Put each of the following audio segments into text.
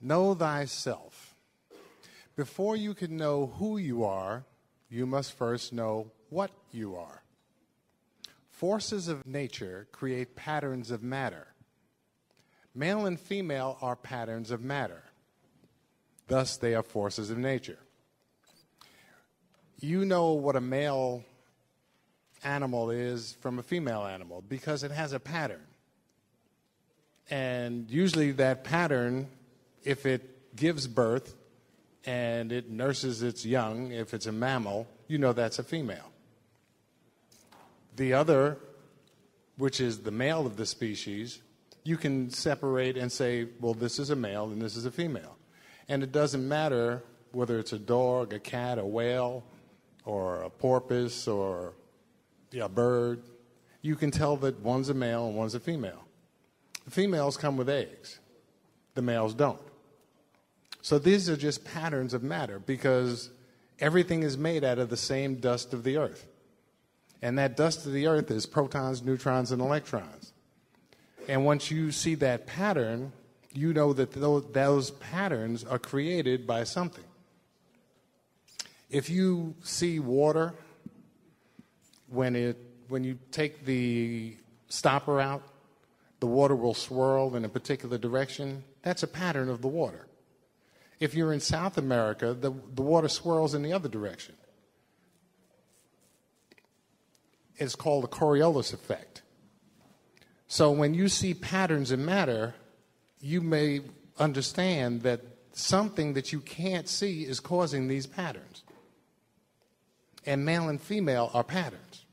Know thyself. Before you can know who you are, you must first know what you are. Forces of nature create patterns of matter. Male and female are patterns of matter. Thus, they are forces of nature. You know what a male animal is from a female animal because it has a pattern. And usually that pattern, if it gives birth and it nurses its young, if it's a mammal, you know that's a female. The other, which is the male of the species, you can separate and say, well, this is a male and this is a female. And it doesn't matter whether it's a dog, a cat, a whale, or a porpoise, or a bird. You can tell that one's a male and one's a female. The females come with eggs. The males don't. So these are just patterns of matter because everything is made out of the same dust of the earth. And that dust of the earth is protons, neutrons, and electrons. And once you see that pattern, you know that those patterns are created by something. If you see water, when you take the stopper out, the water will swirl in a particular direction. That's a pattern of the water. If you're in South America, the water swirls in the other direction. It's called the Coriolis effect. So when you see patterns in matter, you may understand that something that you can't see is causing these patterns. And male and female are patterns.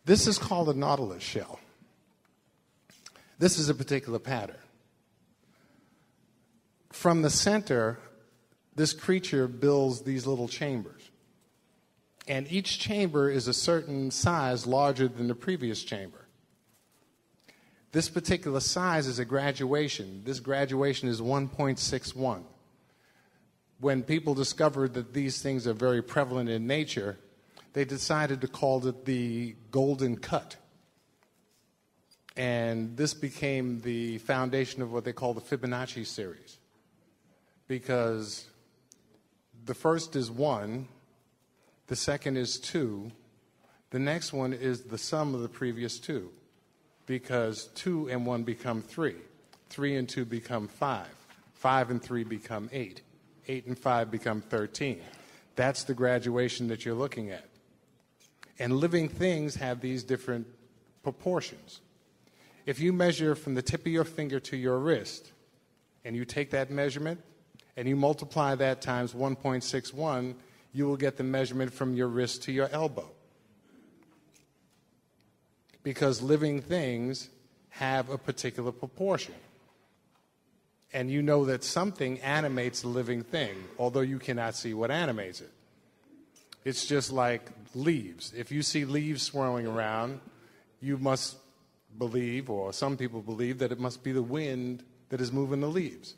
This is called a nautilus shell. This is a particular pattern. From the center, this creature builds these little chambers. And each chamber is a certain size larger than the previous chamber. This particular size is a graduation. This graduation is 1.61. When people discovered that these things are very prevalent in nature, they decided to call it the golden cut. And this became the foundation of what they call the Fibonacci series. Because the first is 1, the second is 2, the next one is the sum of the previous 2. Because 2 and 1 become 3. 3 and 2 become 5. 5 and 3 become 8. 8 and 5 become 13. That's the graduation that you're looking at. And living things have these different proportions. If you measure from the tip of your finger to your wrist, and you take that measurement, and you multiply that times 1.61, you will get the measurement from your wrist to your elbow. Because living things have a particular proportion. And you know that something animates a living thing, although you cannot see what animates it. It's just like leaves. If you see leaves swirling around, you must believe, or some people believe, that it must be the wind that is moving the leaves.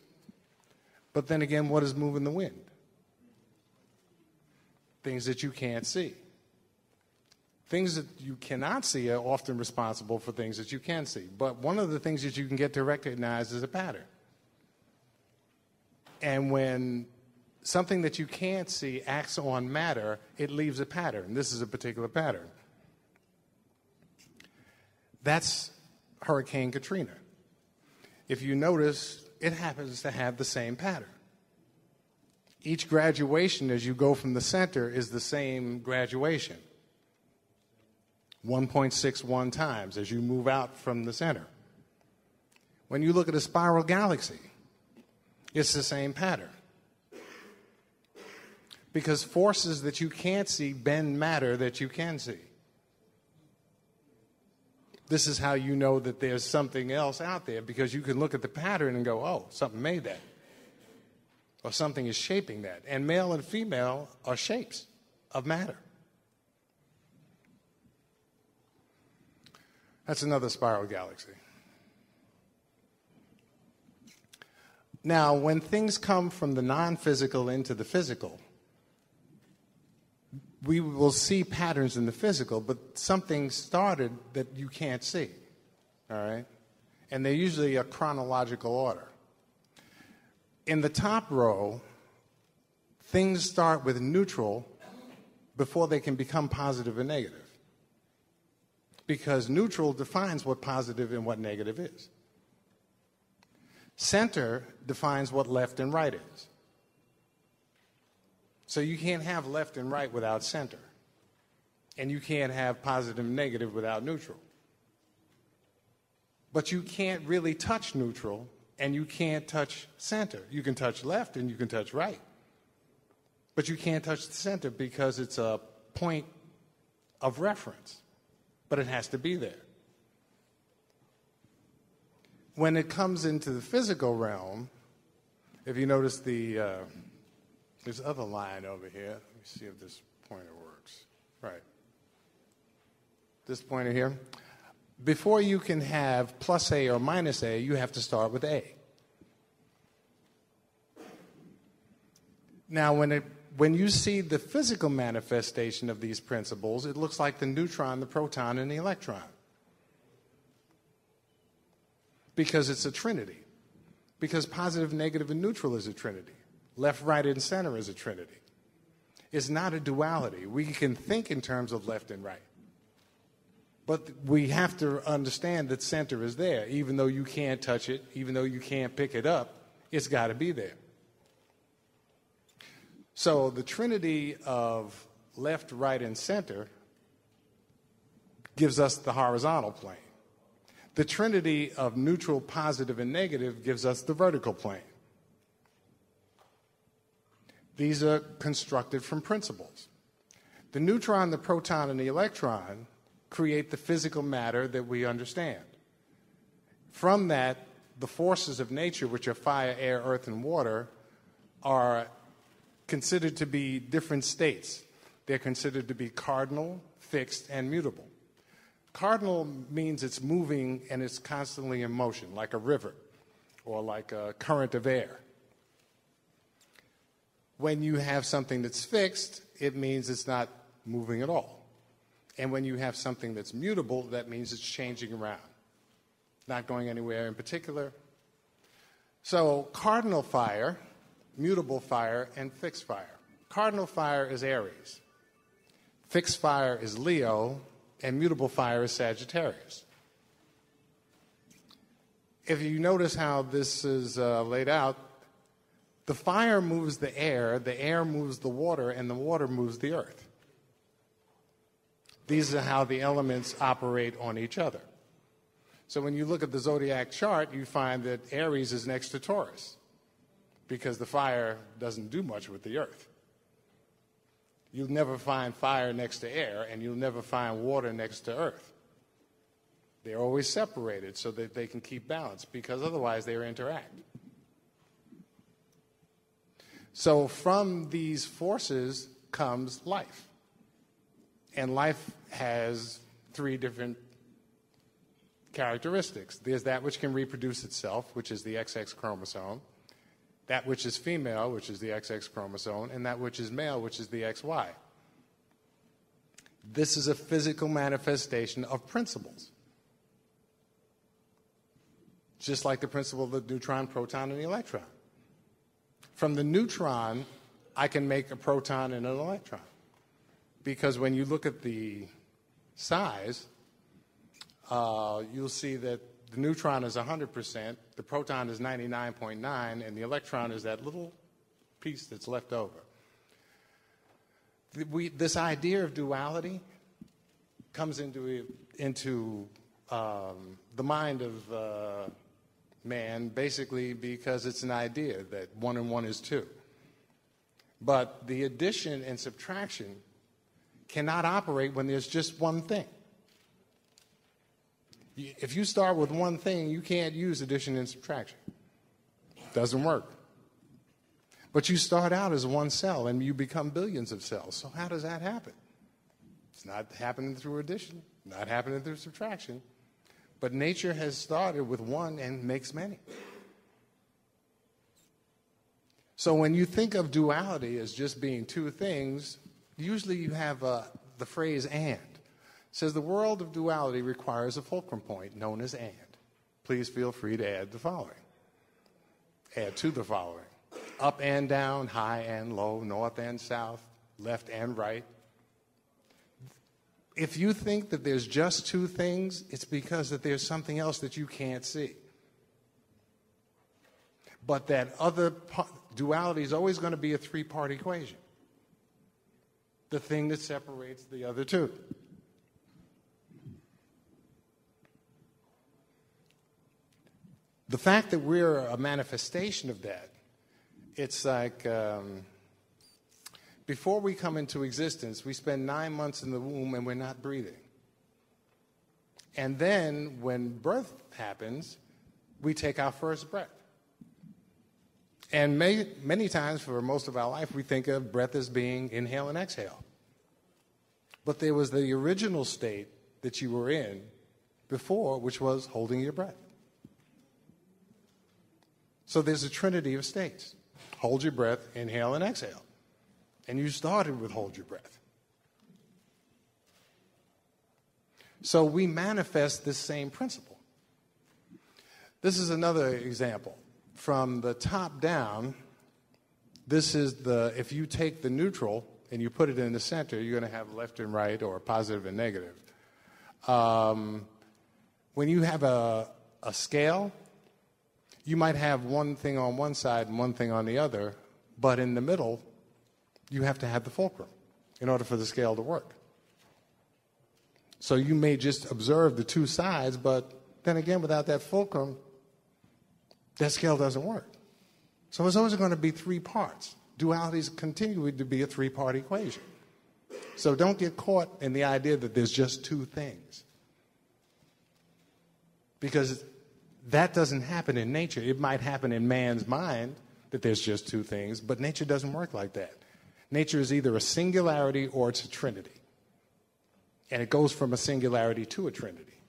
But then again, what is moving the wind? Things that you can't see. Things that you cannot see are often responsible for things that you can see. But one of the things that you can get to recognize is a pattern. And when something that you can't see acts on matter, it leaves a pattern. This is a particular pattern. That's Hurricane Katrina. If you notice, it happens to have the same pattern. Each graduation as you go from the center is the same graduation. 1.61 times as you move out from the center. When you look at a spiral galaxy, it's the same pattern. Because forces that you can't see bend matter that you can see. This is how you know that there's something else out there, because you can look at the pattern and go, oh, something made that. Or something is shaping that. And male and female are shapes of matter. That's another spiral galaxy. Now, when things come from the non-physical into the physical, we will see patterns in the physical, but something started that you can't see, all right? and they're usually a chronological order. In the top row, things start with neutral before they can become positive or negative, because neutral defines what positive and what negative is. Center defines what left and right is. So you can't have left and right without center. And you can't have positive and negative without neutral. But you can't really touch neutral, and you can't touch center. You can touch left and you can touch right. But you can't touch the center because it's a point of reference. But it has to be there. When it comes into the physical realm, if you notice this other line over here, let me see if this pointer works. Right. This pointer here. Before you can have plus A or minus A, you have to start with A. Now, when you see the physical manifestation of these principles, it looks like the neutron, the proton, and the electron. Because it's a trinity. Because positive, negative, and neutral is a trinity. Left, right, and center is a trinity. It's not a duality. We can think in terms of left and right. But we have to understand that center is there. Even though you can't touch it, even though you can't pick it up, it's got to be there. So the trinity of left, right, and center gives us the horizontal plane. The trinity of neutral, positive, and negative gives us the vertical plane. These are constructed from principles. The neutron, the proton, and the electron create the physical matter that we understand. From that, the forces of nature, which are fire, air, earth, and water, are considered to be different states. They're considered to be cardinal, fixed, and mutable. Cardinal means it's moving and it's constantly in motion, like a river or like a current of air. When you have something that's fixed, it means it's not moving at all. And when you have something that's mutable, that means it's changing around, not going anywhere in particular. So cardinal fire, mutable fire, and fixed fire. Cardinal fire is Aries. Fixed fire is Leo, and mutable fire is Sagittarius. If you notice how this is laid out, the fire moves the air moves the water, and the water moves the earth. These are how the elements operate on each other. So when you look at the zodiac chart, you find that Aries is next to Taurus because the fire doesn't do much with the earth. You'll never find fire next to air, and you'll never find water next to earth. They're always separated so that they can keep balance, because otherwise they interact. So from these forces comes life. And life has three different characteristics. There's that which can reproduce itself, which is the XX chromosome. That which is female, which is the XX chromosome, and that which is male, which is the XY. This is a physical manifestation of principles. Just like the principle of the neutron, proton, and the electron. From the neutron, I can make a proton and an electron. Because when you look at the size, you'll see that the neutron is 100%, the proton is 99.9%, and the electron is that little piece that's left over. This idea of duality comes into the mind of man basically because it's an idea that 1 and 1 is 2. But the addition and subtraction cannot operate when there's just one thing. If you start with one thing, you can't use addition and subtraction. It doesn't work. But you start out as one cell and you become billions of cells. So how does that happen? It's not happening through addition, not happening through subtraction. But nature has started with one and makes many. So when you think of duality as just being two things, usually you have the phrase and. It says the world of duality requires a fulcrum point known as and, please feel free to add the following. Add to the following. Up and down, high and low, north and south, left and right. If you think that there's just two things, it's because that there's something else that you can't see. But that other duality is always going to be a three-part equation. The thing that separates the other two. The fact that we're a manifestation of that, it's like before we come into existence, we spend 9 months in the womb and we're not breathing. And then when birth happens, we take our first breath. And many times for most of our life, we think of breath as being inhale and exhale. But there was the original state that you were in before, which was holding your breath. So there's a trinity of states. Hold your breath, inhale and exhale. And you started with hold your breath. So we manifest this same principle. This is another example. From the top down, this is if you take the neutral and you put it in the center, you're going to have left and right or positive and negative. When you have a scale, you might have one thing on one side and one thing on the other, but in the middle, you have to have the fulcrum in order for the scale to work. So you may just observe the two sides, but then again, without that fulcrum, that scale doesn't work. So it's always going to be three parts. Dualities continue to be a three-part equation. So don't get caught in the idea that there's just two things. Because that doesn't happen in nature. It might happen in man's mind that there's just two things, but nature doesn't work like that. Nature is either a singularity or it's a trinity. And it goes from a singularity to a trinity.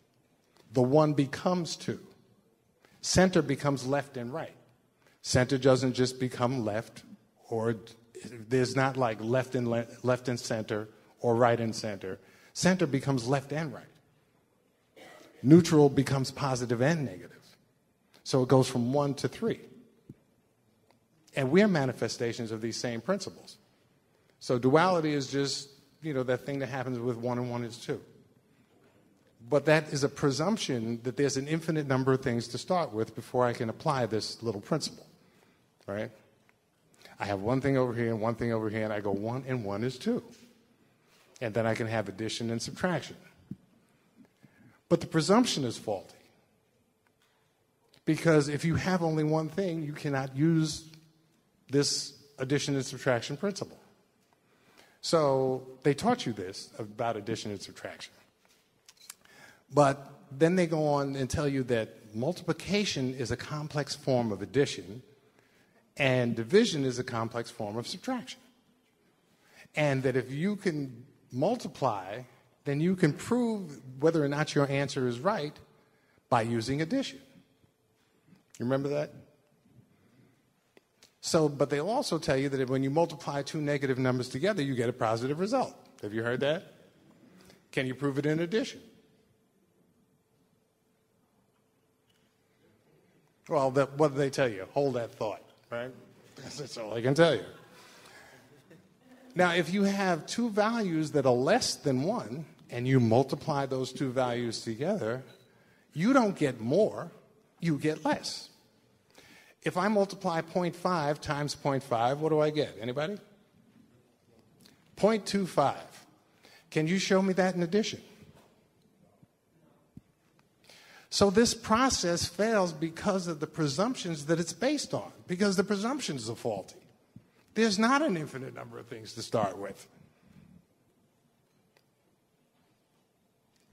The one becomes two. Center becomes left and right. Center doesn't just become left, or there's not like left and center or right and center. Center becomes left and right. Neutral becomes positive and negative. So it goes from 1 to 3. And we're manifestations of these same principles. So duality is just, that thing that happens with 1 and 1 is 2. But that is a presumption that there's an infinite number of things to start with before I can apply this little principle, right? I have one thing over here and one thing over here, and I go 1 and 1 is 2. And then I can have addition and subtraction. But the presumption is faulty. Because if you have only one thing, you cannot use this addition and subtraction principle. So they taught you this about addition and subtraction. But then they go on and tell you that multiplication is a complex form of addition and division is a complex form of subtraction. And that if you can multiply, then you can prove whether or not your answer is right by using addition. You remember that? So, but they'll also tell you that when you multiply two negative numbers together, you get a positive result. Have you heard that? Can you prove it in addition? Well, what do they tell you? Hold that thought, right? That's all I can tell you. Now, if you have two values that are less than 1, and you multiply those two values together, you don't get more, you get less. If I multiply 0.5 times 0.5, what do I get? Anybody? 0.25. Can you show me that in addition? So this process fails because of the presumptions that it's based on, because the presumptions are faulty. There's not an infinite number of things to start with.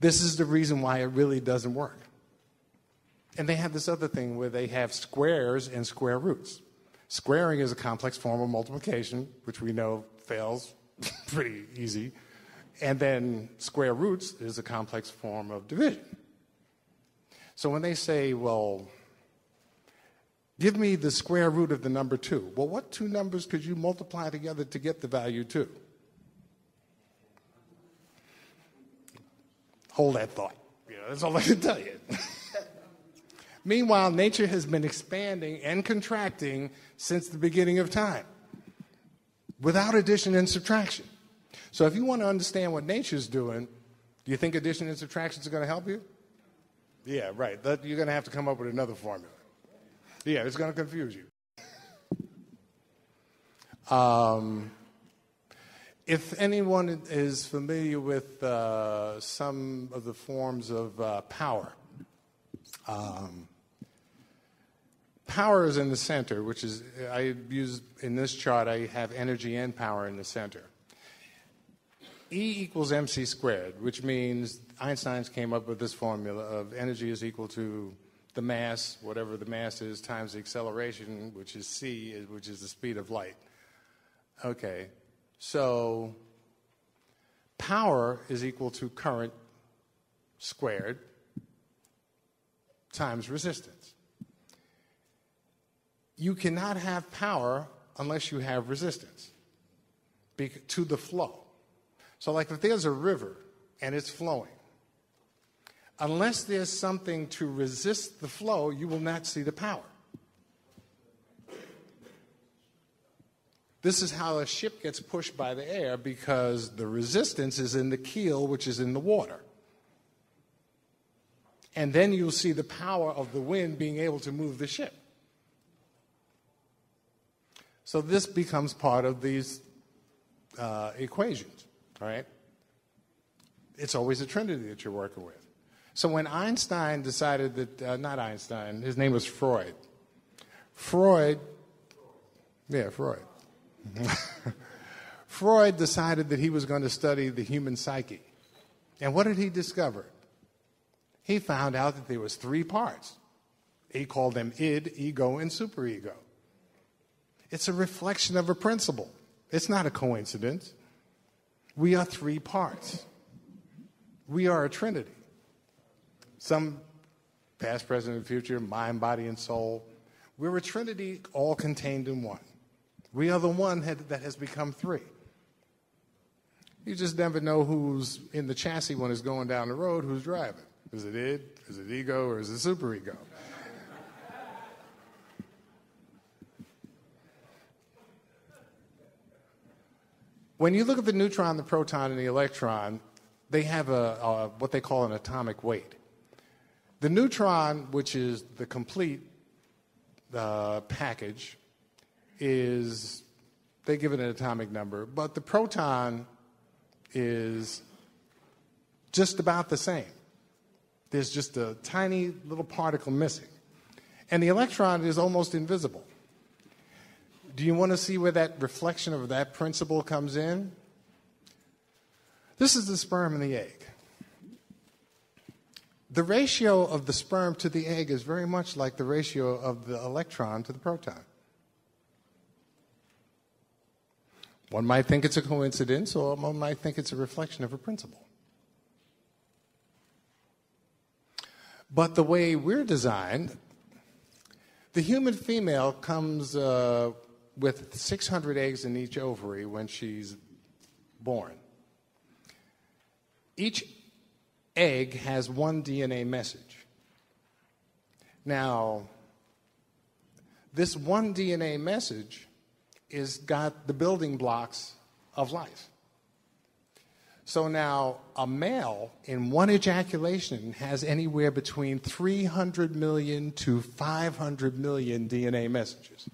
This is the reason why it really doesn't work. And they have this other thing where they have squares and square roots. Squaring is a complex form of multiplication, which we know fails pretty easy. And then square roots is a complex form of division. So when they say, well, give me the square root of the number 2. Well, what two numbers could you multiply together to get the value 2? Hold that thought. That's all I can tell you. Meanwhile, nature has been expanding and contracting since the beginning of time, without addition and subtraction. So if you want to understand what nature's doing, do you think addition and subtraction is going to help you? Yeah, right. You're going to have to come up with another formula. Yeah, it's going to confuse you. If anyone is familiar with some of the forms of power, power is in the center, which is, I use in this chart, I have energy and power in the center. E equals mc squared, which means Einstein's came up with this formula of energy is equal to the mass, whatever the mass is, times the acceleration, which is c, which is the speed of light. Okay, so power is equal to current squared times resistance. You cannot have power unless you have resistance to the flow. So like if there's a river and it's flowing, unless there's something to resist the flow, you will not see the power. This is how a ship gets pushed by the air, because the resistance is in the keel, which is in the water. And then you'll see the power of the wind being able to move the ship. So this becomes part of these equations, all right? It's always a trinity that you're working with. So when Einstein decided that, not Einstein, his name was Freud. Freud. Freud decided that he was going to study the human psyche. And what did he discover? He found out that there was 3 parts. He called them id, ego, and superego. It's a reflection of a principle. It's not a coincidence. We are 3 parts. We are a trinity. Some past, present, and future, mind, body, and soul. We're a trinity all contained in one. We are the one that has become 3. You just never know who's in the chassis when it's going down the road, who's driving. Is it id, is it ego, or is it superego? When you look at the neutron, the proton, and the electron, they have what they call an atomic weight. The neutron, which is the complete package, they give it an atomic number, but the proton is just about the same. There's just a tiny little particle missing. And the electron is almost invisible. Do you want to see where that reflection of that principle comes in? This is the sperm and the egg. The ratio of the sperm to the egg is very much like the ratio of the electron to the proton. One might think it's a coincidence, or one might think it's a reflection of a principle. But the way we're designed, the human female comes with 600 eggs in each ovary when she's born. Each egg has one DNA message. Now, this one DNA message is got the building blocks of life. So now a male in one ejaculation has anywhere between 300 million to 500 million DNA messages.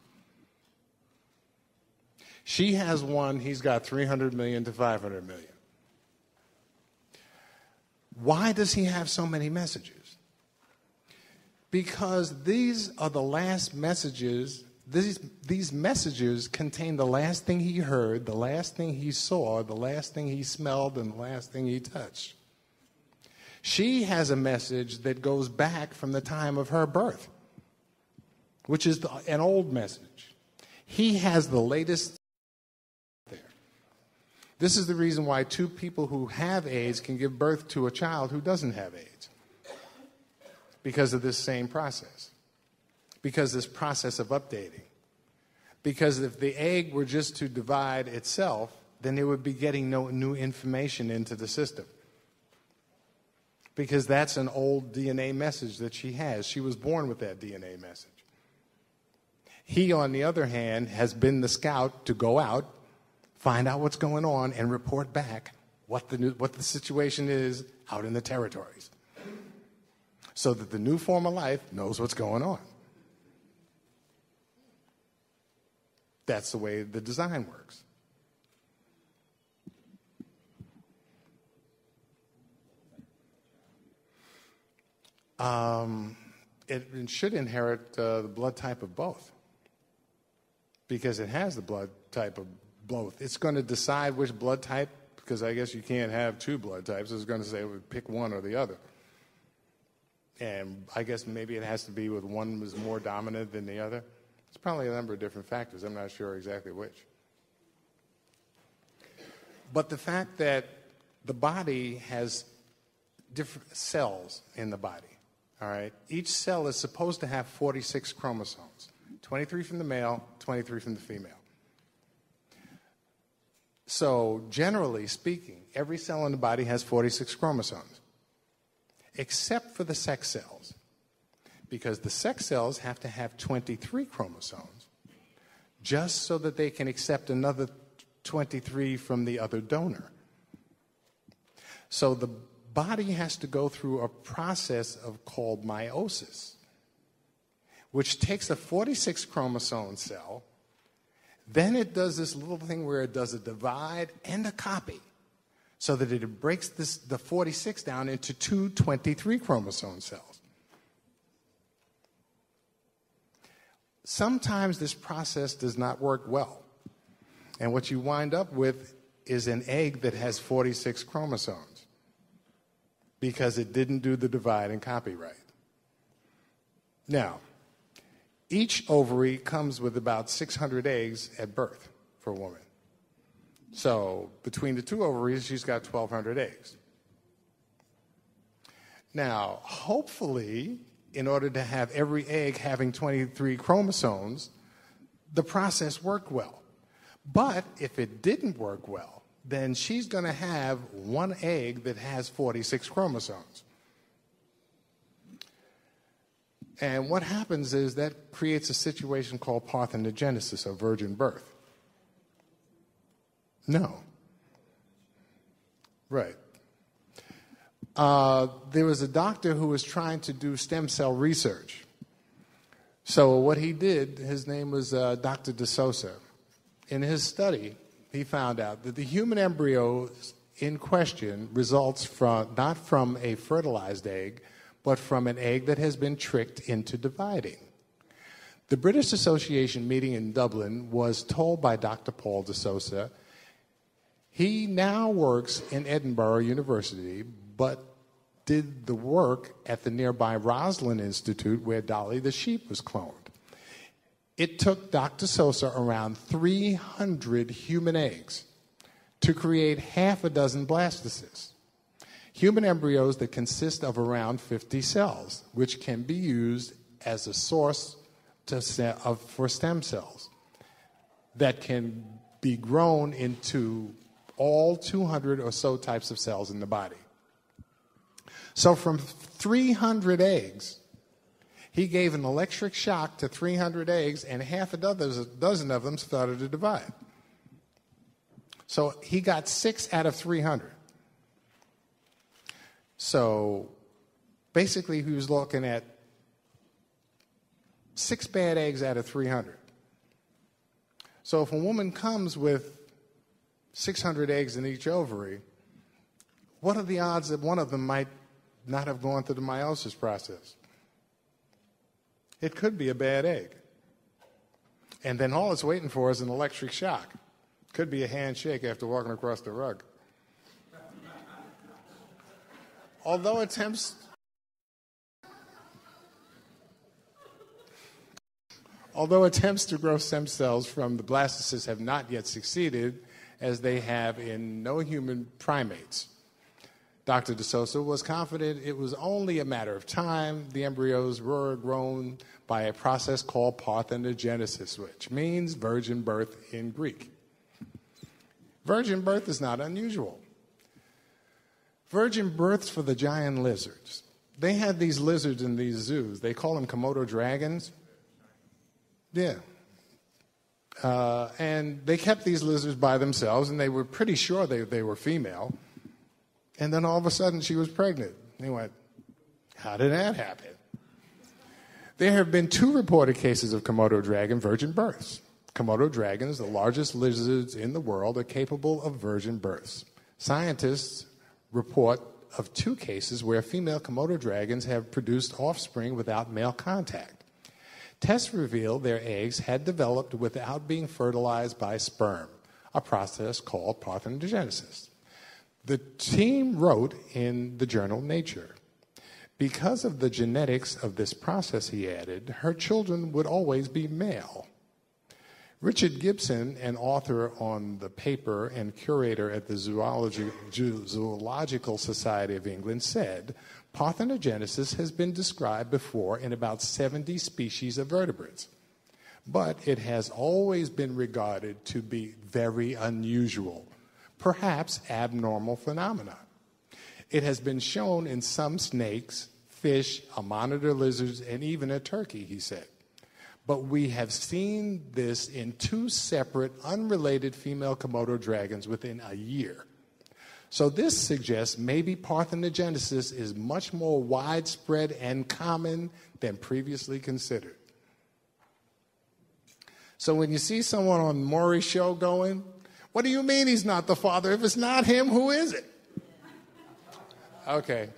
She has one, he's got 300 million to 500 million. Why does he have so many messages? Because these are the last messages. These messages contain the last thing he heard, the last thing he saw, the last thing he smelled, and the last thing he touched. She has a message that goes back from the time of her birth, which is an old message. He has the latest there. This is the reason why 2 people who have AIDS can give birth to a child who doesn't have AIDS, because of this same process. Because this process of updating. Because if the egg were just to divide itself, then it would be getting no new information into the system. because that's an old DNA message that she has. She was born with that DNA message. He, on the other hand, has been the scout to go out, find out what's going on, and report back what the situation is out in the territories, so that the new form of life knows what's going on. That's the way the design works. It should inherit the blood type of both, because it has the blood type of both. It's going to decide which blood type, because I guess you can't have two blood types. It's going to say pick one or the other. And I guess maybe it has to be with one was more dominant than the other. It's probably a number of different factors. I'm not sure exactly which. But the fact that the body has different cells in the body, all right? Each cell is supposed to have 46 chromosomes, 23 from the male, 23 from the female. So generally speaking, every cell in the body has 46 chromosomes, except for the sex cells, because the sex cells have to have 23 chromosomes just so that they can accept another 23 from the other donor. So the body has to go through a process called meiosis, which takes a 46 chromosome cell. Then it does this little thing where it does a divide and a copy, so that it breaks the 46 down into two 23 chromosome cells. Sometimes this process does not work well, and what you wind up with is an egg that has 46 chromosomes, because it didn't do the divide and copy right. Now, each ovary comes with about 600 eggs at birth for a woman. So between the two ovaries, she's got 1,200 eggs. Now, hopefully, in order to have every egg having 23 chromosomes, the process worked well. But if it didn't work well, then she's going to have one egg that has 46 chromosomes. And what happens is that creates a situation called parthenogenesis, or virgin birth. No. Right. There was a doctor who was trying to do stem cell research. So what he did, his name was Dr. De Sosa. In his study, he found out that the human embryo in question results not from a fertilized egg, but from an egg that has been tricked into dividing. The British Association meeting in Dublin was told by Dr. Paul De Sosa. He now works in Edinburgh University, but did the work at the nearby Roslin Institute where Dolly the sheep was cloned. It took Dr. Sosa around 300 human eggs to create half a dozen blastocysts, human embryos that consist of around 50 cells, which can be used as a source for stem cells that can be grown into all 200 or so types of cells in the body. So from 300 eggs, he gave an electric shock to 300 eggs, and half a dozen of them started to divide. So he got 6 out of 300. So basically, he was looking at 6 bad eggs out of 300. So if a woman comes with 600 eggs in each ovary, what are the odds that one of them might not have gone through the meiosis process? It could be a bad egg. And then all it's waiting for is an electric shock. Could be a handshake after walking across the rug. Although attempts to grow stem cells from the blastocysts have not yet succeeded, as they have in no human primates, Dr. De Sosa was confident it was only a matter of time. The embryos were grown by a process called parthenogenesis, which means virgin birth in Greek. Virgin birth is not unusual. Virgin births for the giant lizards. They had these lizards in these zoos. They call them Komodo dragons. Yeah. And they kept these lizards by themselves, and they were pretty sure they were female. And then all of a sudden, she was pregnant. They went, how did that happen? There have been 2 reported cases of Komodo dragon virgin births. Komodo dragons, the largest lizards in the world, are capable of virgin births. Scientists report of 2 cases where female Komodo dragons have produced offspring without male contact. Tests revealed their eggs had developed without being fertilized by sperm, a process called parthenogenesis. The team wrote in the journal Nature, because of the genetics of this process, he added, her children would always be male. Richard Gibson, an author on the paper and curator at the Zoological Society of England, said, parthenogenesis has been described before in about 70 species of vertebrates, but it has always been regarded to be very unusual, perhaps abnormal phenomena. It has been shown in some snakes, fish, monitor lizards, and even a turkey, he said. But we have seen this in 2 separate, unrelated female Komodo dragons within a year. So this suggests maybe parthenogenesis is much more widespread and common than previously considered. So when you see someone on Maury's show going, what do you mean he's not the father? If it's not him, who is it? Okay.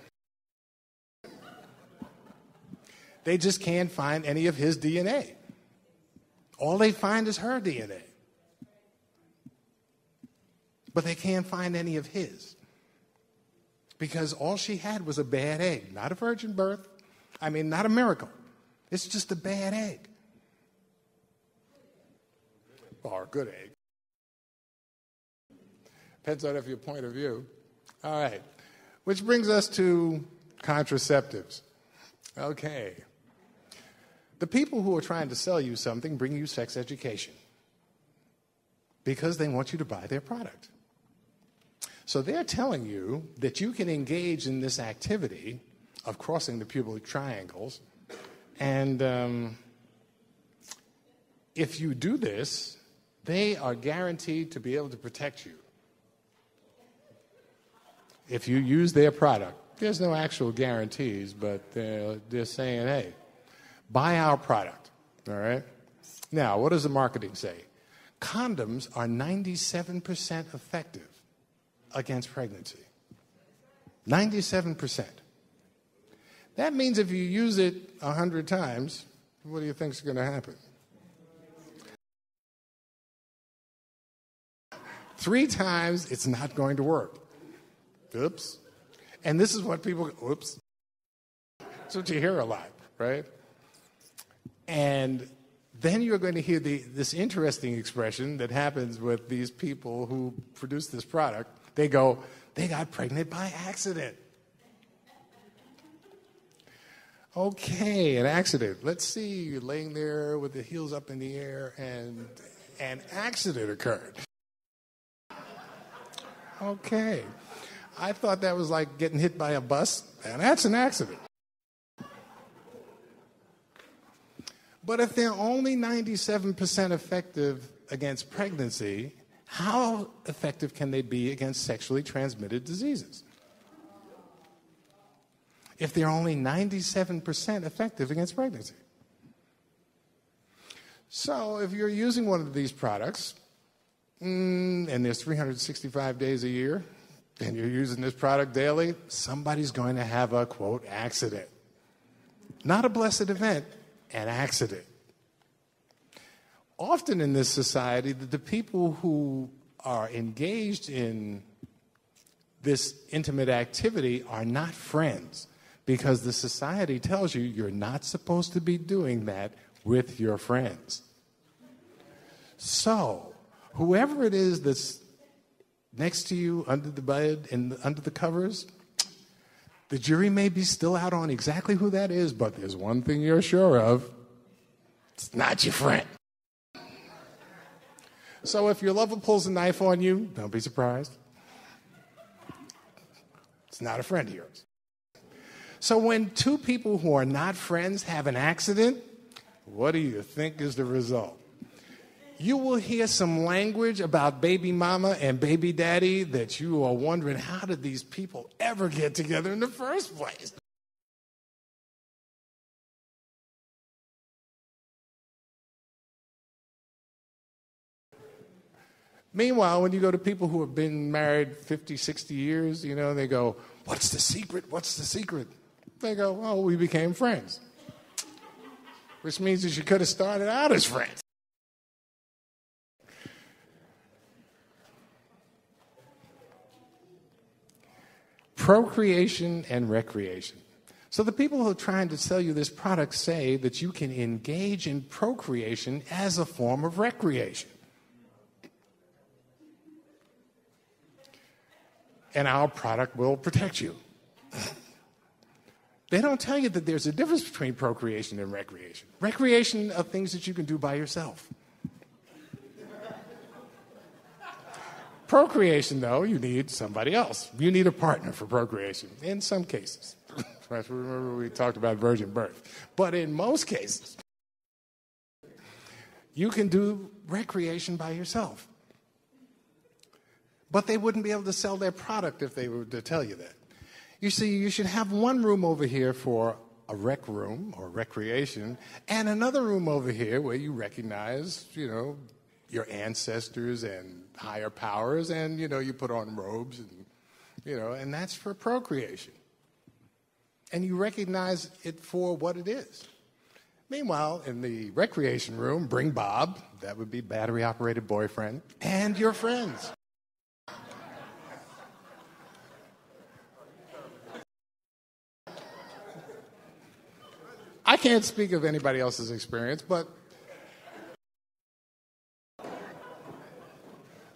They just can't find any of his DNA. All they find is her DNA. But they can't find any of his. Because all she had was a bad egg. Not a virgin birth. I mean, not a miracle. It's just a bad egg. Or a good egg. Depends on your point of view. All right. Which brings us to contraceptives. Okay. The people who are trying to sell you something bring you sex education because they want you to buy their product. So they're telling you that you can engage in this activity of crossing the pubic triangles, and if you do this, they are guaranteed to be able to protect you. If you use their product, there's no actual guarantees, but they're saying, hey, buy our product, all right? Now, what does the marketing say? Condoms are 97% effective against pregnancy. 97%. That means if you use it 100 times, what do you think is going to happen? 3 times, it's not going to work. Oops. And this is what people, oops. That's what you hear a lot, right? And then you're going to hear this interesting expression that happens with these people who produce this product. They go, they got pregnant by accident. Okay, an accident. Let's see, you're laying there with the heels up in the air and an accident occurred. Okay. I thought that was like getting hit by a bus, and that's an accident. But if they're only 97% effective against pregnancy, how effective can they be against sexually transmitted diseases? If they're only 97% effective against pregnancy. So if you're using one of these products, and there's 365 days a year, and you're using this product daily, somebody's going to have a, quote, accident. Not a blessed event, an accident. Often in this society, the people who are engaged in this intimate activity are not friends because the society tells you you're not supposed to be doing that with your friends. So, whoever it is that's next to you under the bed and under the covers, the jury may be still out on exactly who that is, but there's one thing you're sure of. It's not your friend. So if your lover pulls a knife on you, don't be surprised. It's not a friend of yours. So when two people who are not friends have an accident, what do you think is the result? You will hear some language about baby mama and baby daddy that you are wondering, how did these people ever get together in the first place? Meanwhile, when you go to people who have been married 50, 60 years, they go, what's the secret? What's the secret? They go, oh, we became friends. Which means that you could have started out as friends. Procreation and recreation. So the people who are trying to sell you this product say that you can engage in procreation as a form of recreation. And our product will protect you. They don't tell you that there's a difference between procreation and recreation. Recreation are things that you can do by yourself. Procreation, though, you need somebody else. You need a partner for procreation, in some cases. Remember we talked about virgin birth. But in most cases, you can do recreation by yourself. But they wouldn't be able to sell their product if they were to tell you that. You see, you should have one room over here for a rec room or recreation, and another room over here where you recognize, your ancestors and higher powers, and, you put on robes, and that's for procreation. And you recognize it for what it is. Meanwhile, in the recreation room, bring Bob, that would be battery-operated boyfriend, and your friends. I can't speak of anybody else's experience, but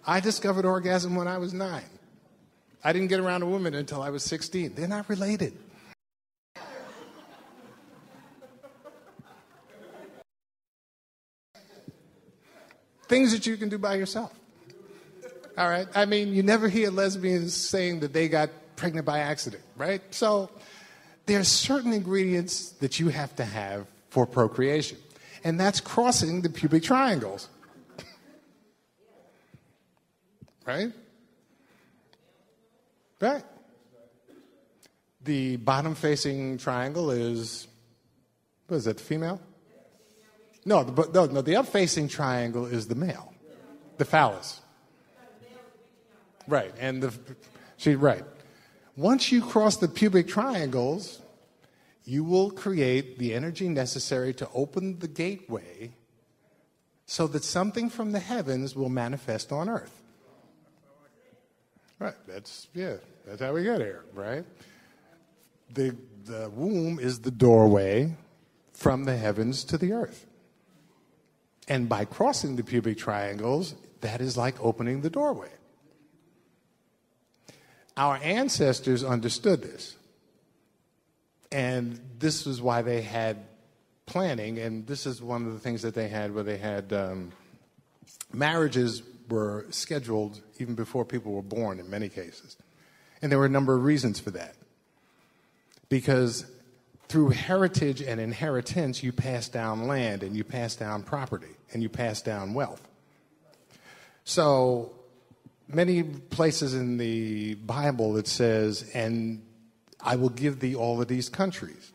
I discovered orgasm when I was 9. I didn't get around a woman until I was 16. They're not related. Things that you can do by yourself. All right? I mean, you never hear lesbians saying that they got pregnant by accident, right? So there are certain ingredients that you have to have for procreation, and that's crossing the pubic triangles. Right? Right. The bottom-facing triangle is, what is that, the female? No, the up-facing triangle is the male, the phallus. Right, and right. Once you cross the pubic triangles, you will create the energy necessary to open the gateway so that something from the heavens will manifest on earth. Right, that's how we get here, right? The womb is the doorway from the heavens to the earth. And by crossing the pubic triangles, that is like opening the doorway. Our ancestors understood this. And this is why they had planning, and this is one of the things that they had where they had marriages were scheduled even before people were born in many cases. And there were a number of reasons for that. Because through heritage and inheritance, you pass down land and you pass down property and you pass down wealth. So many places in the Bible it says, and I will give thee all of these countries.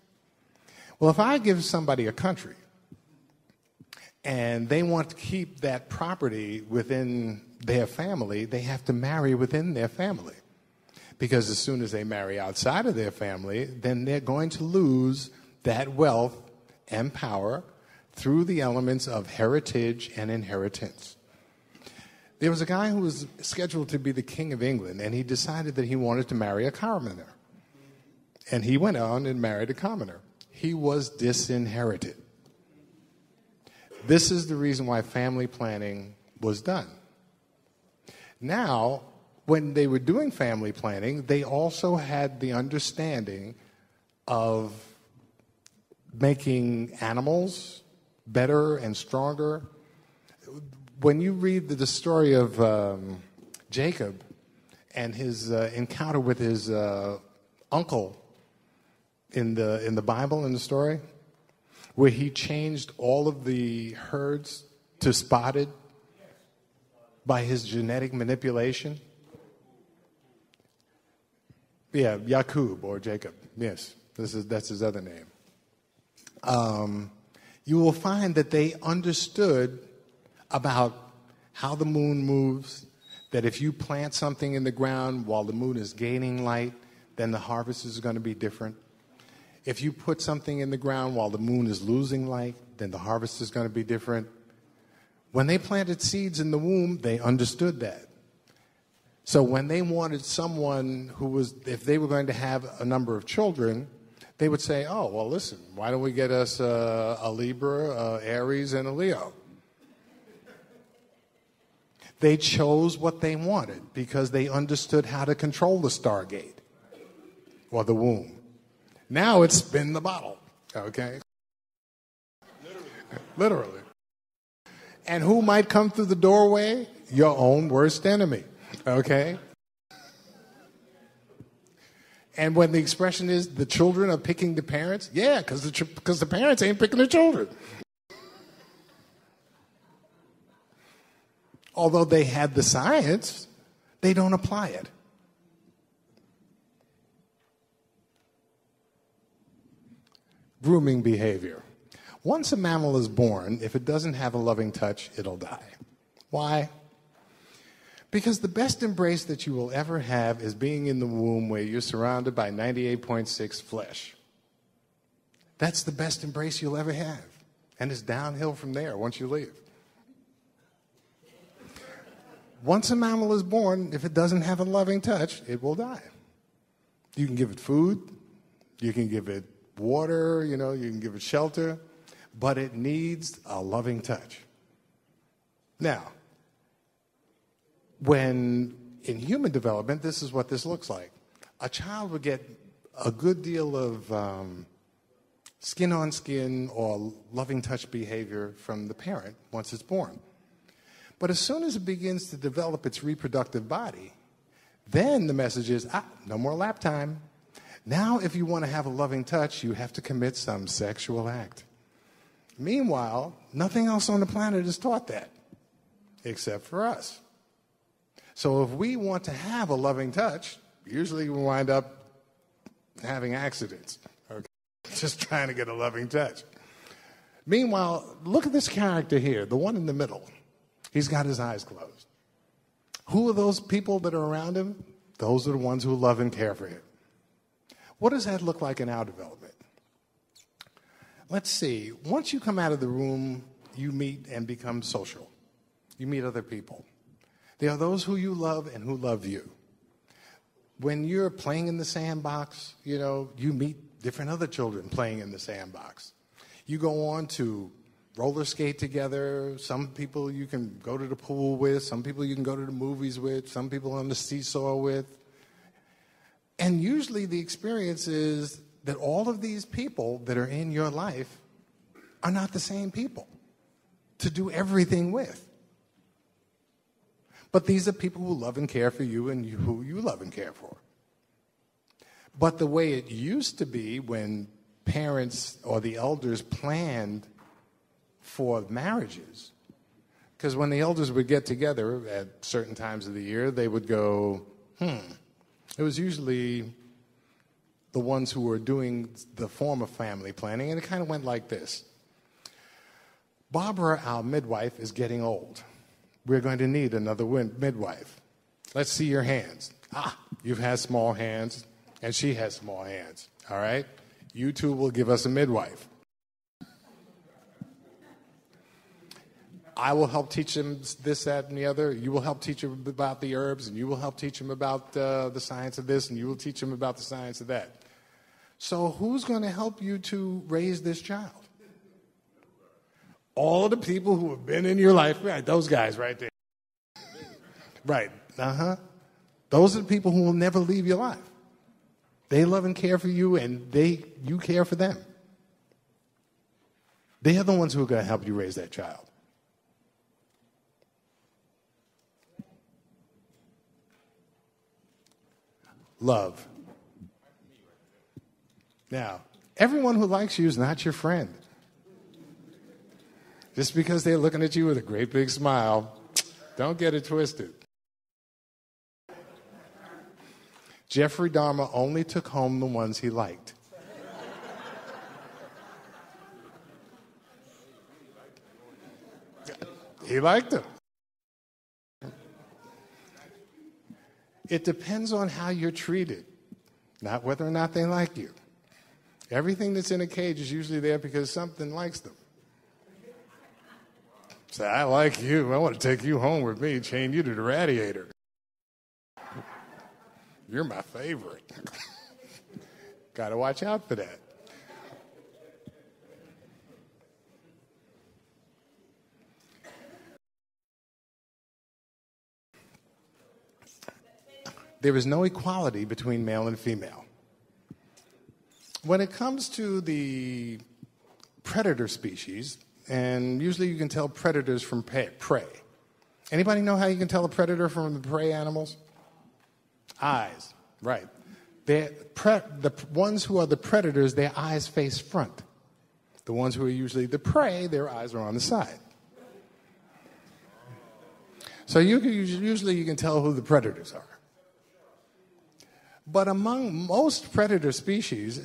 Well, if I give somebody a country and they want to keep that property within their family, they have to marry within their family. Because as soon as they marry outside of their family, then they're going to lose that wealth and power through the elements of heritage and inheritance. There was a guy who was scheduled to be the King of England, and he decided that he wanted to marry a commoner. And he went on and married a commoner. He was disinherited. This is the reason why family planning was done. Now, when they were doing family planning, they also had the understanding of making animals better and stronger. When you read the story of Jacob and his encounter with his uncle in the Bible, in the story, where he changed all of the herds to spotted by his genetic manipulation? Yeah, Jacob or Jacob. Yes, that's his other name. You will find that they understood about how the moon moves, that if you plant something in the ground while the moon is gaining light, then the harvest is going to be different. If you put something in the ground while the moon is losing light, then the harvest is going to be different. When they planted seeds in the womb, they understood that. So when they wanted someone who was, if they were going to have a number of children, they would say, oh, well, listen, why don't we get us a Libra, Aries, and a Leo? They chose what they wanted because they understood how to control the stargate or the womb. Now it's spin the bottle, okay? Literally. And who might come through the doorway? Your own worst enemy, okay? And when the expression is the children are picking the parents, yeah, because the parents ain't picking the children. Although they had the science, they don't apply it. Grooming behavior. Once a mammal is born, if it doesn't have a loving touch, it'll die. Why? Because the best embrace that you will ever have is being in the womb where you're surrounded by 98.6 flesh. That's the best embrace you'll ever have. And it's downhill from there once you leave. Once a mammal is born, if it doesn't have a loving touch, it will die. You can give it food, you can give it water, you can give it shelter, but it needs a loving touch. Now, when in human development, this is what this looks like. A child would get a good deal of skin-on-skin or loving touch behavior from the parent once it's born. But as soon as it begins to develop its reproductive body, then the message is, no more lap time. Now, if you want to have a loving touch, you have to commit some sexual act. Meanwhile, nothing else on the planet is taught that, except for us. So if we want to have a loving touch, usually we wind up having accidents, okay? Just trying to get a loving touch. Meanwhile, look at this character here, the one in the middle. He's got his eyes closed. Who are those people that are around him? Those are the ones who love and care for him. What does that look like in our development? Let's see. Once you come out of the room, you meet and become social. You meet other people. There are those who you love and who love you. When you're playing in the sandbox, you meet different other children playing in the sandbox. You go on to roller skate together. Some people you can go to the pool with. Some people you can go to the movies with. Some people on the seesaw with. And usually the experience is that all of these people that are in your life are not the same people to do everything with. But these are people who love and care for you and who you love and care for. But the way it used to be when parents or the elders planned for marriages, because when the elders would get together at certain times of the year, they would go, It was usually the ones who were doing the form of family planning, and it kind of went like this. Barbara, our midwife, is getting old. We're going to need another midwife. Let's see your hands. You've had small hands, and she has small hands. All right? You two will give us a midwife. I will help teach him this, that, and the other. You will help teach him about the herbs, and you will help teach him about the science of this, and you will teach him about the science of that. So who's going to help you to raise this child? All the people who have been in your life, right? Those guys right there. Right. Those are the people who will never leave your life. They love and care for you, and you care for them. They are the ones who are going to help you raise that child. Love. Now, everyone who likes you is not your friend. Just because they're looking at you with a great big smile, don't get it twisted. Jeffrey Dahmer only took home the ones he liked. He liked them. It depends on how you're treated, not whether or not they like you. Everything that's in a cage is usually there because something likes them. Say, I like you. I want to take you home with me, chain you to the radiator. You're my favorite. Got to watch out for that. There is no equality between male and female. When it comes to the predator species, and usually you can tell predators from prey. Anybody know how you can tell a predator from the prey animals? Eyes, right. The ones who are the predators, their eyes face front. The ones who are usually the prey, their eyes are on the side. So usually you can tell who the predators are. But among most predator species,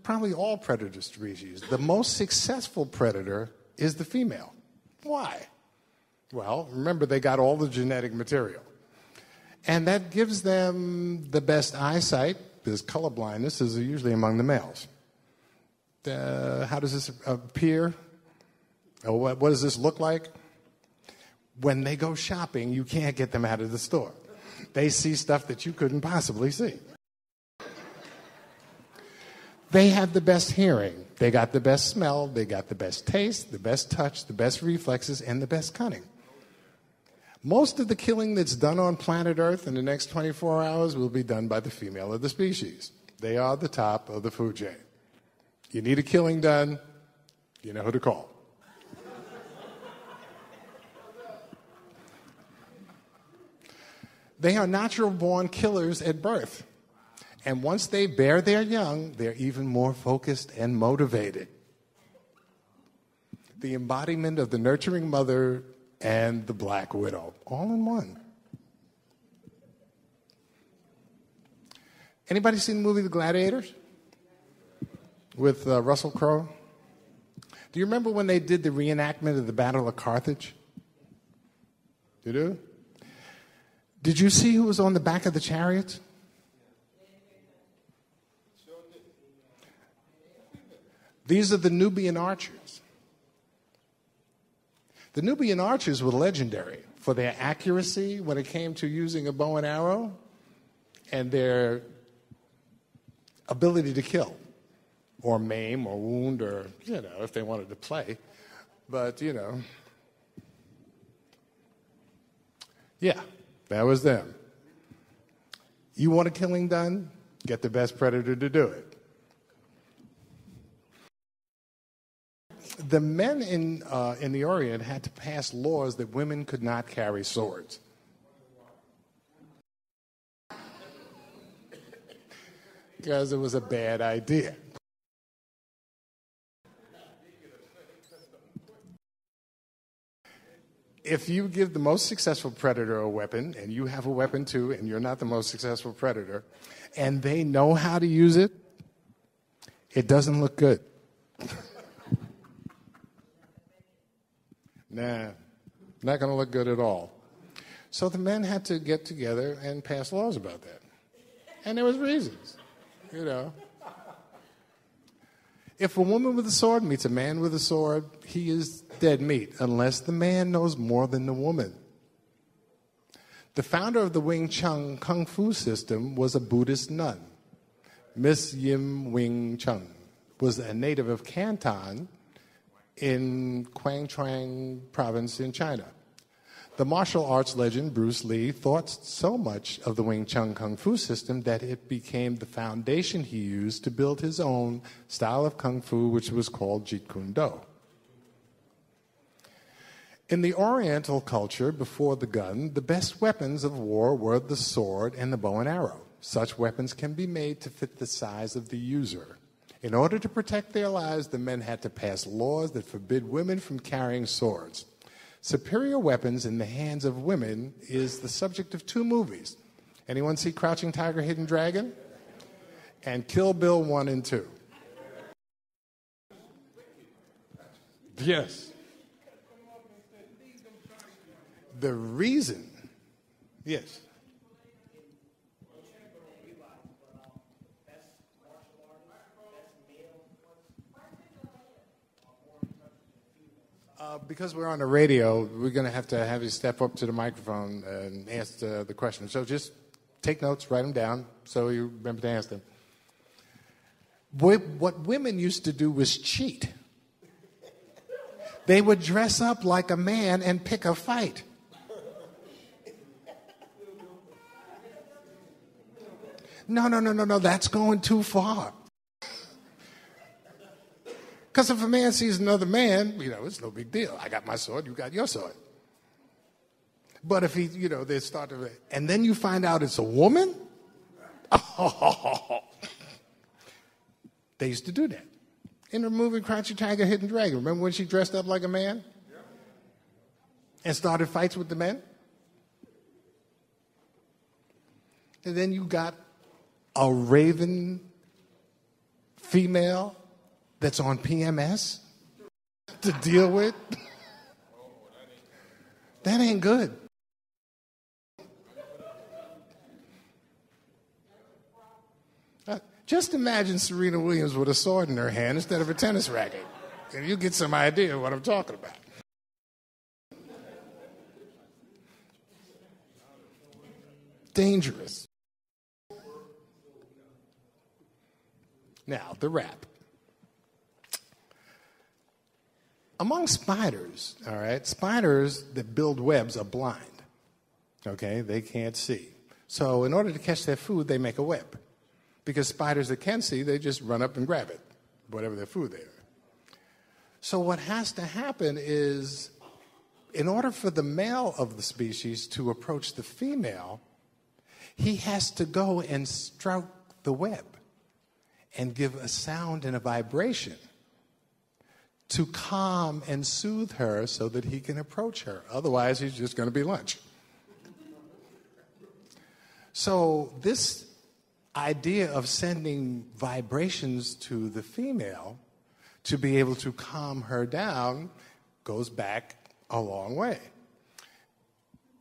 probably all predator species, the most successful predator is the female. Why? Well, remember, they got all the genetic material. And that gives them the best eyesight, because color blindness is usually among the males. How does this appear? What does this look like? When they go shopping, you can't get them out of the store. They see stuff that you couldn't possibly see. They have the best hearing. They got the best smell. They got the best taste, the best touch, the best reflexes, and the best cunning. Most of the killing that's done on planet Earth in the next 24 hours will be done by the female of the species. They are the top of the food chain. You need a killing done, you know who to call. They are natural-born killers at birth. And once they bear their young, they're even more focused and motivated. The embodiment of the nurturing mother and the black widow, all in one. Anybody seen the movie The Gladiators? With Russell Crowe? Do you remember when they did the reenactment of the Battle of Carthage? You do? Did you see who was on the back of the chariots? These are the Nubian archers. The Nubian archers were legendary for their accuracy when it came to using a bow and arrow and their ability to kill or maim or wound or, if they wanted to play. But, yeah, that was them. You want a killing done? Get the best predator to do it. The men in the Orient had to pass laws that women could not carry swords. Because it was a bad idea. If you give the most successful predator a weapon, and you have a weapon too, and you're not the most successful predator, and they know how to use it, it doesn't look good. Nah, not going to look good at all. So the men had to get together and pass laws about that. And there was reasons, If a woman with a sword meets a man with a sword, he is dead meat, unless the man knows more than the woman. The founder of the Wing Chun Kung Fu system was a Buddhist nun. Miss Yim Wing Chun was a native of Canton in Quangchuan province in China. The martial arts legend Bruce Lee thought so much of the Wing Chun Kung Fu system that it became the foundation he used to build his own style of Kung Fu, which was called Jeet Kune Do. In the Oriental culture before the gun, the best weapons of war were the sword and the bow and arrow. Such weapons can be made to fit the size of the user In order to protect their lives, the men had to pass laws that forbid women from carrying swords. Superior weapons in the hands of women is the subject of 2 movies. Anyone see Crouching Tiger, Hidden Dragon? And Kill Bill 1 and 2. Yes. The reason, yes. Because we're on the radio, we're going to have you step up to the microphone and ask the question. So just take notes, write them down, so you remember to ask them. What women used to do was cheat. They would dress up like a man and pick a fight. No, that's going too far. Because if a man sees another man, it's no big deal. I got my sword, you got your sword. But if they start to, and then you find out it's a woman, they used to do that. In the movie Crouching Tiger, Hidden Dragon, remember when she dressed up like a man? And started fights with the men? And then you got a raven female that's on PMS to deal with. That ain't good. Just imagine Serena Williams with a sword in her hand instead of a tennis racket, and you get some idea of what I'm talking about. Dangerous. Now, the wrap. Among spiders, all right, spiders that build webs are blind, okay? They can't see. So in order to catch their food, they make a web. Because spiders that can see, they just run up and grab it, whatever their food they are. So what has to happen is, in order for the male of the species to approach the female, he has to go and stroke the web and give a sound and a vibration to calm and soothe her so that he can approach her. Otherwise, he's just going to be lunch. So this idea of sending vibrations to the female to be able to calm her down goes back a long way.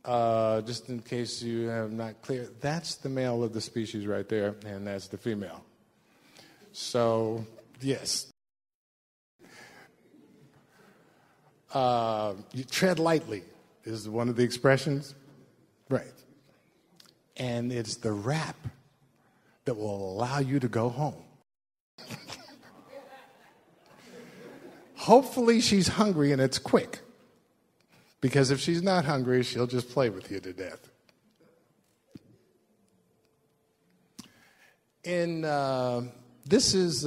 Just in case you have not clear, that's the male of the species right there, and that's the female. So, yes. You tread lightly is one of the expressions. Right. And it's the wrap that will allow you to go home. Hopefully she's hungry and it's quick. Because if she's not hungry, she'll just play with you to death. This is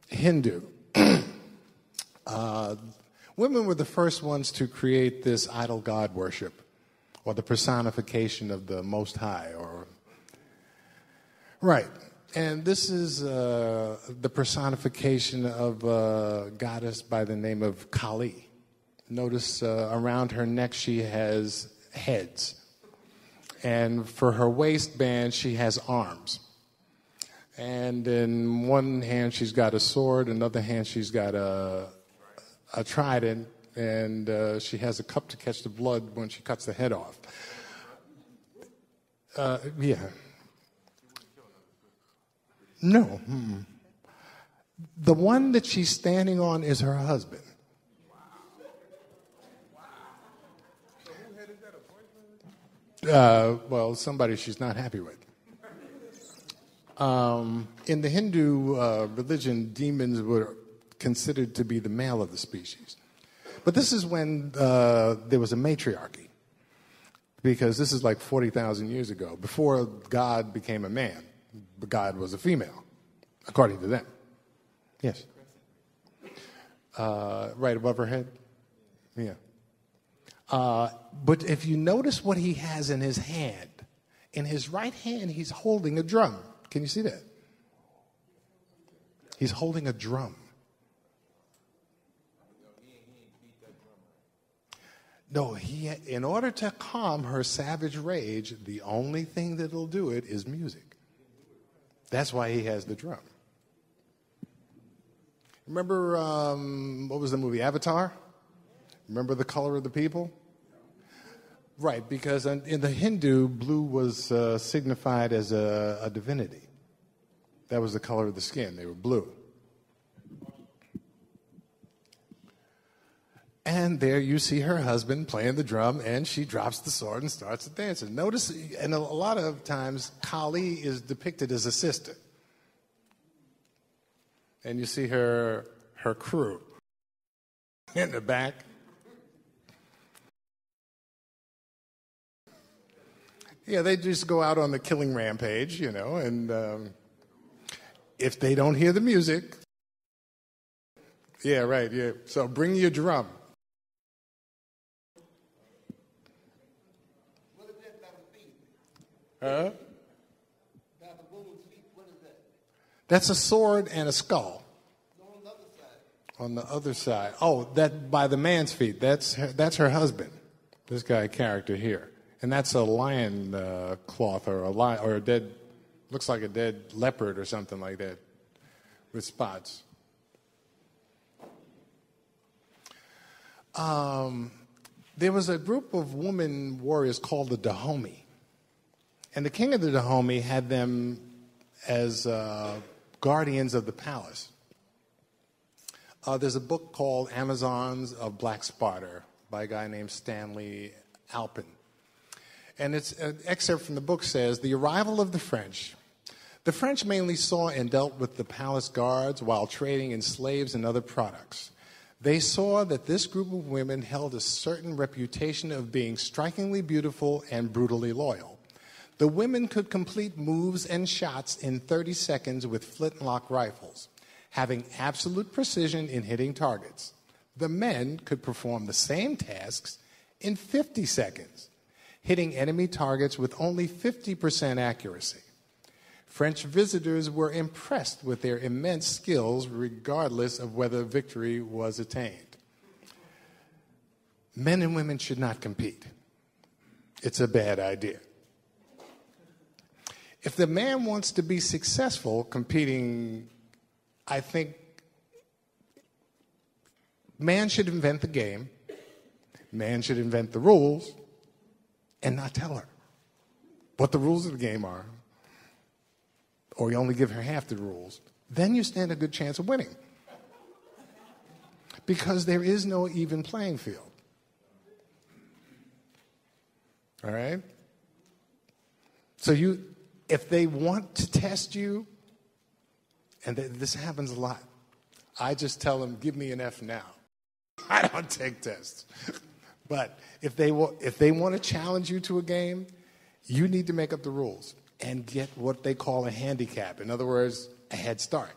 Hindu. Women were the first ones to create this idol god worship, or the personification of the Most High, right. And this is the personification of a goddess by the name of Kali. Notice around her neck she has heads. And for her waistband she has arms. And in one hand she's got a sword, another hand she's got a trident, and she has a cup to catch the blood when she cuts the head off. Yeah. No. Mm-mm. The one that she's standing on is her husband. Well, somebody she's not happy with. In the Hindu religion, demons were considered to be the male of the species. But this is when there was a matriarchy. Because this is like 40,000 years ago. Before God became a man, God was a female, according to them. Yes. Right above her head? Yeah. But if you notice what he has in his hand, in his right hand he's holding a drum. Can you see that? He's holding a drum. No, in order to calm her savage rage, the only thing that'll do it is music. That's why he has the drum. Remember, what was the movie, Avatar? Remember The Color of the People? Right, because in the Hindu, blue was signified as a divinity. That was the color of the skin. They were blue. And there you see her husband playing the drum, and she drops the sword and starts to dance. And notice, and a lot of times, Kali is depicted as a sister. And you see her crew in the back. Yeah, they just go out on the killing rampage, and if they don't hear the music, yeah, right, yeah. So bring your drum. What is that by the feet? Huh? By the woman's feet, what is that? That's a sword and a skull. On the other side. On the other side. Oh, that by the man's feet. That's her husband. This guy character here. And that's a lion cloth or a dead, looks like a dead leopard or something like that with spots. There was a group of women warriors called the Dahomey. And the king of the Dahomey had them as guardians of the palace. There's a book called Amazons of Black Sparta by a guy named Stanley Alpin. And it's an excerpt from the book says, the arrival of the French. The French mainly saw and dealt with the palace guards while trading in slaves and other products. They saw that this group of women held a certain reputation of being strikingly beautiful and brutally loyal. The women could complete moves and shots in 30 seconds with flintlock rifles, having absolute precision in hitting targets. The men could perform the same tasks in 50 seconds, hitting enemy targets with only 50% accuracy. French visitors were impressed with their immense skills regardless of whether victory was attained. Men and women should not compete. It's a bad idea. If the man wants to be successful competing, I think man should invent the game, man should invent the rules, and not tell her what the rules of the game are, or you only give her half the rules, then you stand a good chance of winning. Because there is no even playing field. All right? So if they want to test you, and this happens a lot, I just tell them, give me an F now. I don't take tests. But if they want to challenge you to a game, you need to make up the rules and get what they call a handicap. In other words, a head start.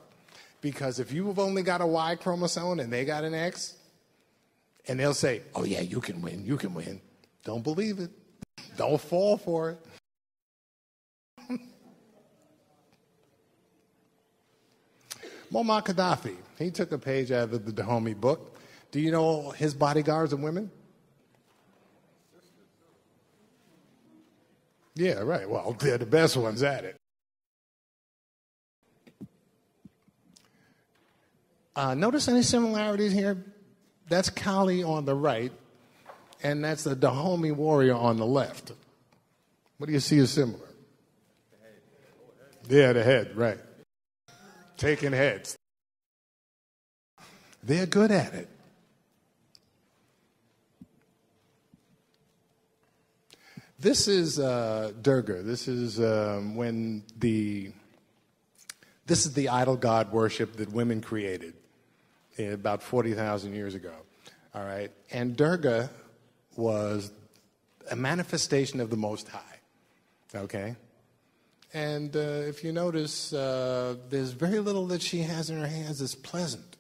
Because if you've only got a Y chromosome and they got an X, and they'll say, oh yeah, you can win. Don't believe it. Don't fall for it. Muammar Gaddafi, he took a page out of the Dahomey book. Do you know his bodyguards are women? Yeah, right. Well, they're the best ones at it. Notice any similarities here? That's Kali on the right, and that's the Dahomey warrior on the left. What do you see as similar? Yeah, the head, right. Taking heads. They're good at it. This is Durga. This is this is the idol god worship that women created about 40,000 years ago. All right, and Durga was a manifestation of the Most High. Okay, and if you notice, there's very little that she has in her hands that's pleasant,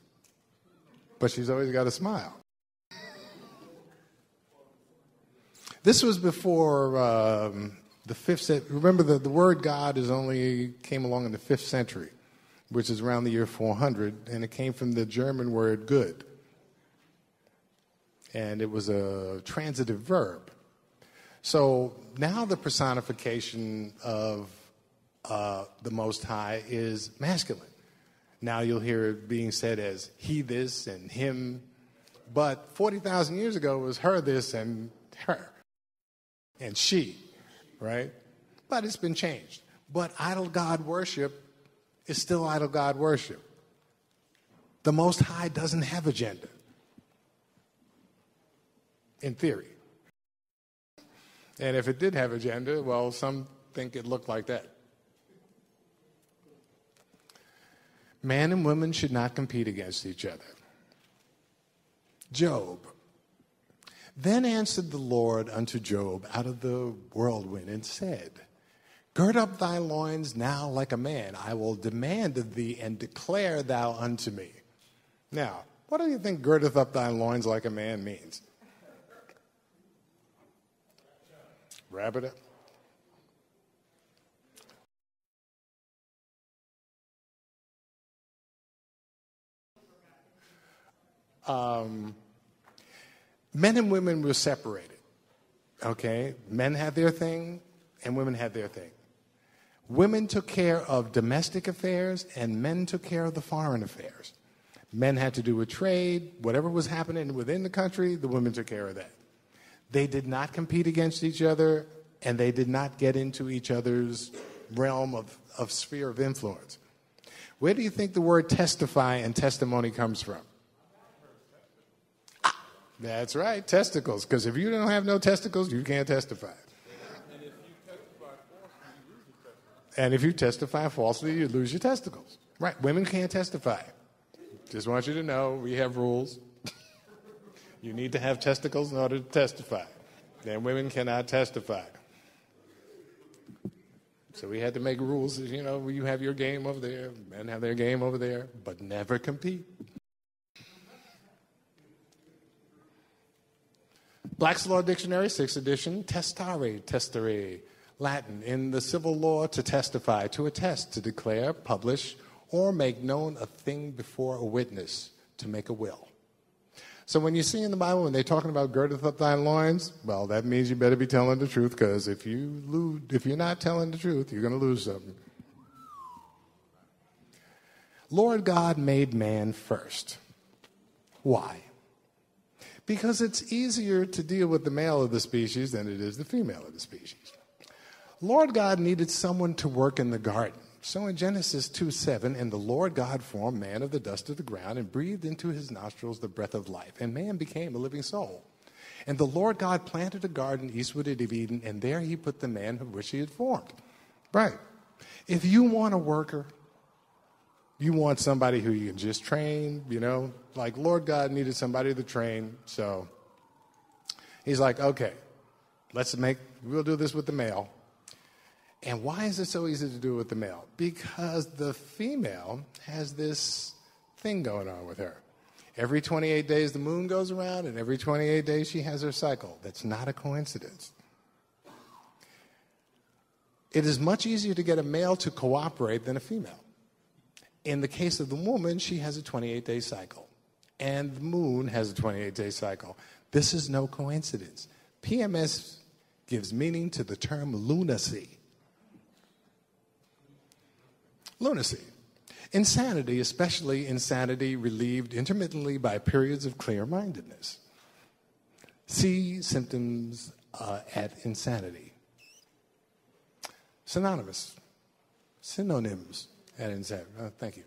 but she's always got a smile. This was before the 5th century. Remember, the word God came along in the 5th century which is around the year 400, and it came from the German word good. And it was a transitive verb. So now the personification of the Most High is masculine. Now you'll hear it being said as he this and him, but 40,000 years ago it was her this and her and she, right? But it's been changed. But idol God worship is still idol God worship. The Most High doesn't have agenda, in theory. And if it did have agenda, well, some think it looked like that. Man and woman should not compete against each other. Job. Then answered the Lord unto Job out of the whirlwind and said, Gird up thy loins now like a man. I will demand of thee and declare thou unto me. Now, what do you think girdeth up thy loins like a man means? Wrap it up. Men and women were separated, okay? Men had their thing and women had their thing. Women took care of domestic affairs and men took care of the foreign affairs. Men had to do with trade, whatever was happening within the country, the women took care of that. They did not compete against each other and they did not get into each other's realm of sphere of influence. Where do you think the word testify and testimony comes from? That's right, testicles. Because if you don't have no testicles, you can't testify. And if you testify falsely, you lose your testicles. Right, women can't testify. Just want you to know, we have rules. You need to have testicles in order to testify. And women cannot testify. So we had to make rules, you know, you have your game over there, men have their game over there, but never compete. Black's Law Dictionary, 6th edition, testare, Latin, in the civil law, to testify, to attest, to declare, publish, or make known a thing before a witness, to make a will. So when you see in the Bible, when they're talking about girdeth up thy loins, well, that means you better be telling the truth, because if you're not telling the truth, you're going to lose something. Lord God made man first. Why? Because it's easier to deal with the male of the species than it is the female of the species. Lord God needed someone to work in the garden. So in Genesis 2:7, and the Lord God formed man of the dust of the ground and breathed into his nostrils the breath of life, and man became a living soul. And the Lord God planted a garden eastward of Eden, and there he put the man of which he had formed. Right. If you want a worker, you want somebody who you can just train, you know, like Lord God needed somebody to train. So he's like, okay, we'll do this with the male. And why is it so easy to do it with the male? Because the female has this thing going on with her. Every 28 days the moon goes around, and every 28 days she has her cycle. That's not a coincidence. It is much easier to get a male to cooperate than a female. In the case of the woman, she has a 28-day cycle, and the moon has a 28-day cycle. This is no coincidence. PMS gives meaning to the term lunacy. Lunacy. Insanity, especially insanity relieved intermittently by periods of clear-mindedness. See symptoms at insanity. Synonyms at insanity. Thank you.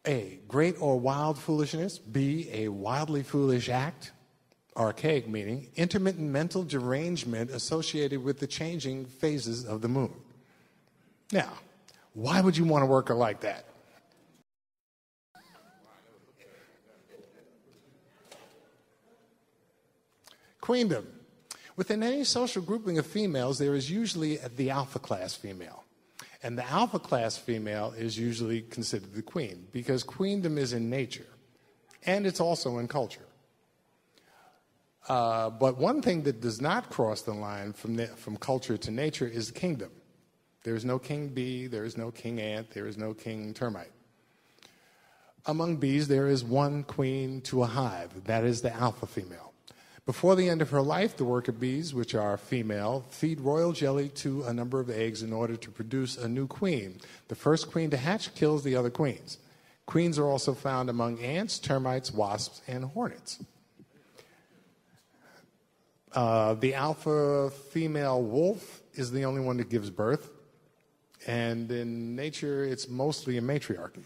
A, great or wild foolishness. B, a wildly foolish act. Archaic meaning, intermittent mental derangement associated with the changing phases of the moon. Now, why would you want a worker like that? Queendom. Within any social grouping of females, there is usually the alpha class female. And the alpha class female is usually considered the queen, because queendom is in nature, and it's also in culture. But one thing that does not cross the line from culture to nature is kingdom. There is no king bee, there is no king ant, there is no king termite. Among bees, there is one queen to a hive. That is the alpha female. Before the end of her life, the worker bees, which are female, feed royal jelly to a number of eggs in order to produce a new queen. The first queen to hatch kills the other queens. Queens are also found among ants, termites, wasps, and hornets. The alpha female wolf is the only one that gives birth. And in nature, it's mostly a matriarchy.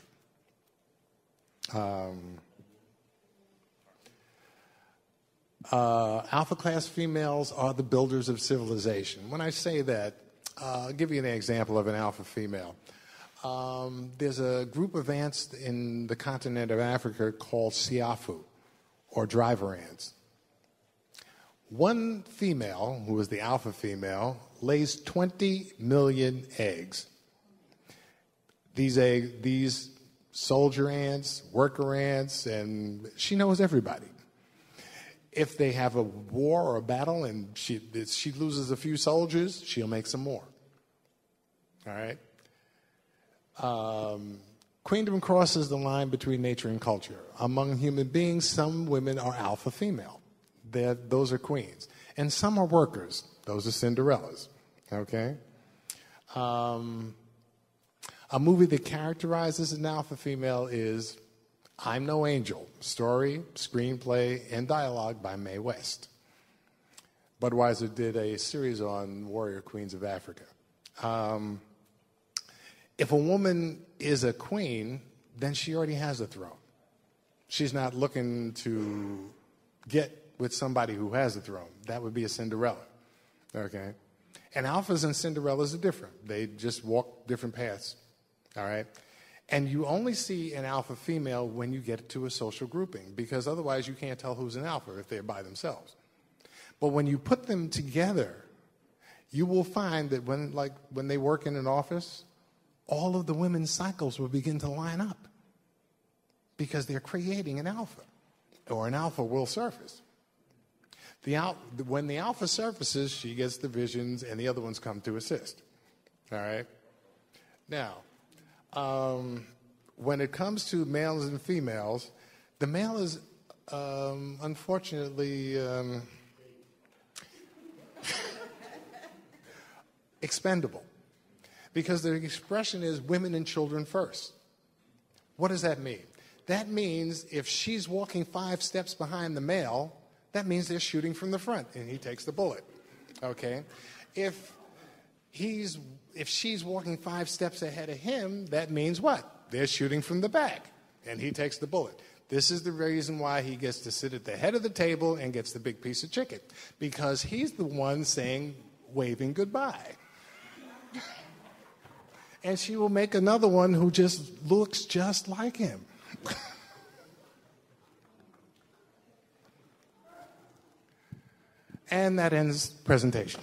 Alpha class females are the builders of civilization. When I say that, I'll give you an example of an alpha female. There's a group of ants in the continent of Africa called siafu, or driver ants. One female, who is the alpha female, lays 20 million eggs. These soldier ants, worker ants, and she knows everybody. If they have a war or a battle and she loses a few soldiers, she'll make some more. All right? Queendom crosses the line between nature and culture. Among human beings, some women are alpha female. Those are queens. And some are workers. Those are Cinderellas. Okay? A movie that characterizes an alpha female is I'm No Angel, story, screenplay, and dialogue by Mae West. Budweiser did a series on warrior queens of Africa. If a woman is a queen, then she already has a throne. She's not looking to get with somebody who has a throne. That would be a Cinderella. Okay? And alphas and Cinderellas are different. They just walk different paths. All right? And you only see an alpha female when you get to a social grouping, because otherwise you can't tell who's an alpha if they're by themselves. But when you put them together, you will find that when they work in an office, all of the women's cycles will begin to line up because they're creating an alpha, or an alpha will surface. When the alpha surfaces, she gets the visions and the other ones come to assist. All right? Now, when it comes to males and females, the male is unfortunately expendable, because the expression is women and children first. What does that mean? That means if she's walking 5 steps behind the male, that means they're shooting from the front and he takes the bullet. Okay? If she's walking 5 steps ahead of him, that means what? They're shooting from the back, and he takes the bullet. This is the reason why he gets to sit at the head of the table and gets the big piece of chicken, because he's the one waving goodbye. And she will make another one who just looks just like him. And that ends presentation.